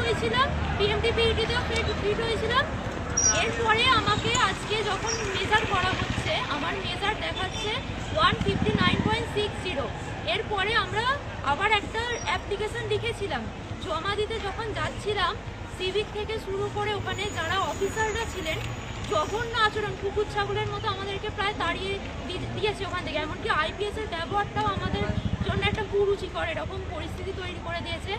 হয়েছিলাম, পিএমটি-পিইটিতেও ফিট হয়েছিলাম। এরপরে আমাকে আজকে যখন মেজার করা হচ্ছে, আমার মেজার দেখাচ্ছে 159.60। এরপরে আমরা আবার একটা অ্যাপ্লিকেশন লিখেছিলাম, জমা দিতে যখন যাচ্ছিলাম সিভিক থেকে শুরু করে ওখানে যারা অফিসাররা ছিলেন জঘন্য আচরণ, কুকুর ছাগলের মতো আমাদেরকে প্রায় তাড়িয়ে দিয়েছে ওখান থেকে। এমনকি আইপিএস এর ব্যবহারটাও আমাদের জন্য একটা কুরুচিকর এরকম পরিস্থিতি তৈরি করে দিয়েছে।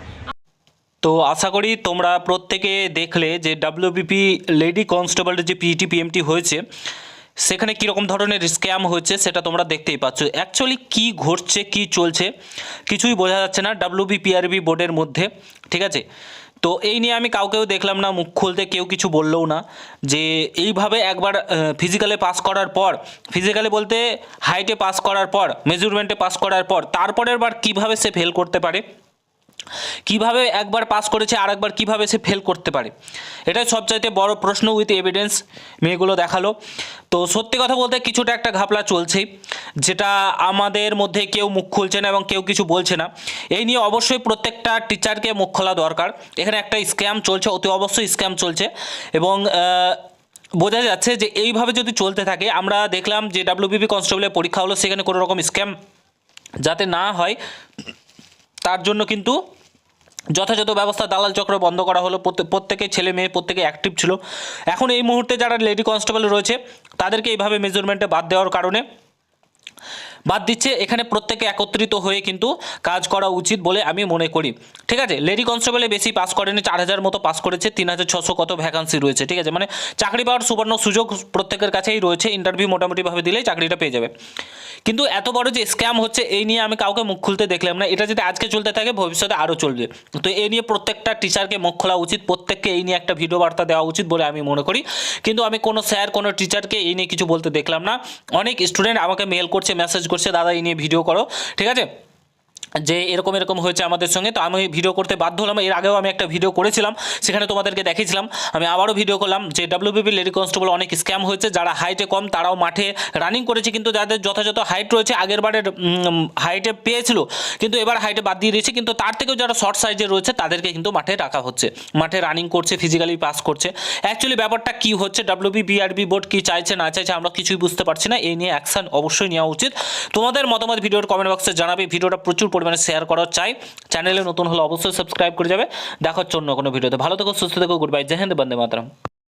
তো আশা করি তোমরা প্রত্যেকে দেখলে যে ডাব্লিউবিপি লেডি কনস্টেবলের যে পিইটি পিএমটি হয়েছে সেখানে কীরকম ধরনের স্ক্যাম হয়েছে সেটা তোমরা দেখতেই পাচ্ছ। অ্যাকচুয়ালি কী ঘটছে, কী চলছে কিছুই বোঝা যাচ্ছে না ডাব্লিউবিপিআরবি বোর্ডের মধ্যে, ঠিক আছে। তো এই নিয়ে আমি কাউকেও দেখলাম না মুখ খুলতে, কেউ কিছু বললেও না যে এইভাবে একবার ফিজিক্যালে পাস করার পর, ফিজিক্যালে বলতে হাইটে পাস করার পর, মেজারমেন্টে পাস করার পর তারপরের বার কীভাবে সে ফেল করতে পারে, কিভাবে একবার পাস করেছে আর একবার কীভাবে সে ফেল করতে পারে, এটাই সবচাইতে বড় প্রশ্ন। উইথ এভিডেন্স মেয়েগুলো দেখালো। তো সত্যি কথা বলতে কিছুটা একটা ঘাপলা চলছেই, যেটা আমাদের মধ্যে কেউ মুখ খুলছে না এবং কেউ কিছু বলছে না। এই নিয়ে অবশ্যই প্রত্যেকটা টিচারকে মুখ খোলা দরকার। এখানে একটা স্ক্যাম চলছে, অতি অবশ্যই স্ক্যাম চলছে এবং বোঝা যাচ্ছে যে এইভাবে যদি চলতে থাকে, আমরা দেখলাম যে ডাব্লিউবিপি কনস্টেবলের পরীক্ষা হলো, সেখানে কোনো রকম স্ক্যাম যাতে না হয় তার জন্য কিন্তু যথাযথ ব্যবস্থা দালাল চক্র বন্ধ করা হলো। প্রত্যেকে ছেলে মেয়ে প্রত্যেকে অ্যাক্টিভ ছিল। এখন এই মুহূর্তে যারা লেডি কনস্টেবল রয়েছে তাদেরকে এইভাবে মেজারমেন্টে বাদ দেওয়ার কারণে বাদ দিচ্ছে। এখানে প্রত্যেকে একত্রিত হয়ে কিন্তু কাজ করা উচিত বলে আমি মনে করি, ঠিক আছে। লেডি কনস্টেবলে বেশি পাস করেনি, 4000 মতো পাস করেছে, 3600 কত ভ্যাকান্সি রয়েছে, ঠিক আছে। মানে চাকরি পাওয়ার সুবর্ণ সুযোগ প্রত্যেকের কাছেই রয়েছে, ইন্টারভিউ মোটামুটিভাবে দিলেই চাকরিটা পেয়ে যাবে। কিন্তু এত বড় যে স্ক্যাম হচ্ছে এই নিয়ে আমি কাউকে মুখ খুলতে দেখলাম না। এটা যদি আজকে চলতে থাকে ভবিষ্যতে আরও চলবে। তো এই নিয়ে প্রত্যেকটা টিচারকে মুখ খোলা উচিত, প্রত্যেককে এই নিয়ে একটা ভিডিও বার্তা দেওয়া উচিত বলে আমি মনে করি। কিন্তু আমি কোনো স্যার কোনো টিচারকে এই নিয়ে কিছু বলতে দেখলাম না। অনেক স্টুডেন্ট আমাকে মেল করছে, মেসেজ করছে, দাদা এই নিয়ে ভিডিও করো, ঠিক আছে, যে এরকম এরকম হয়েছে আমাদের সঙ্গে। তো আমি ভিডিও করতে বাধ্য হলাম। এর আগেও আমি একটা ভিডিও করেছিলাম, সেখানে তোমাদেরকে দেখিয়েছিলাম। আমি আবারও ভিডিও করলাম যে ডাব্লিউবিপি লেডি কনস্টেবল অনেক স্ক্যাম হয়েছে। যারা হাইটে কম তারাও মাঠে রানিং করেছে, কিন্তু যাদের যথাযথ হাইট রয়েছে আগের বারের হাইটে পেয়েছিল, কিন্তু এবার হাইটে বাদ দিয়ে দিয়েছে। কিন্তু তার থেকেও যারা শর্ট সাইজে রয়েছে তাদেরকে কিন্তু মাঠে রাখা হচ্ছে, মাঠে রানিং করছে, ফিজিক্যালি পাস করছে। অ্যাকচুয়ালি ব্যাপারটা কী হচ্ছে, ডাব্লিউবিপিআরবি বোর্ড কী চাইছে না চাইছে আমরা কিছুই বুঝতে পারছি না। এই নিয়ে অ্যাকশন অবশ্যই নেওয়া উচিত। তোমাদের মতামত ভিডিওর কমেন্ট বক্সে জানাবে। ভিডিওটা প্রচুর পরিমাণে শেয়ার করা চাই। চ্যানেলে নতুন হলে অবশ্যই সাবস্ক্রাইব করে যাবে। দেখা হচ্ছে অন্য কোনো ভিডিওতে। ভালো থেকো, সুস্থ থেকো, গুড বাই, জয় হিন্দ, বন্দে মাতরম।